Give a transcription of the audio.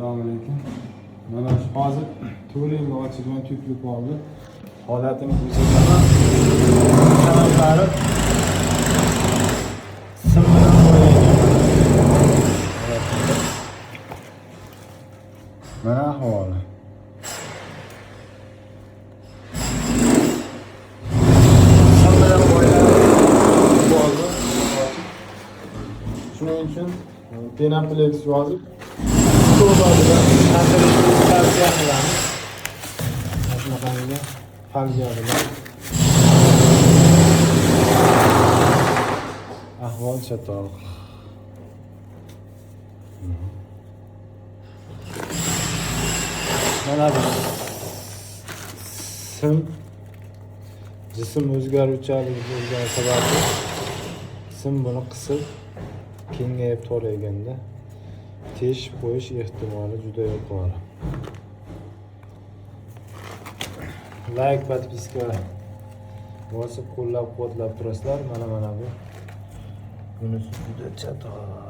Assalomu alaykum. Mana hozir to'rayga ochilgan tublik oldi. Holatini ko'rsataman. Kanallari sim bilan qo'yilgan. Mana ahvoli. Sim bilan qo'yilgan bo'ldi. Shuning uchun Penaplex yozib ahvol chatoq. Mana bu sim jism o'zgaruvchanligi bo'lgani sababli sim buni qisib kengayib to'laganda teshib qo'yish ehtimoli juda yuqori. Like, podpiska bosib qo'llab-quvvatlab turasizlar. Mana bu bunisi juda chatoq.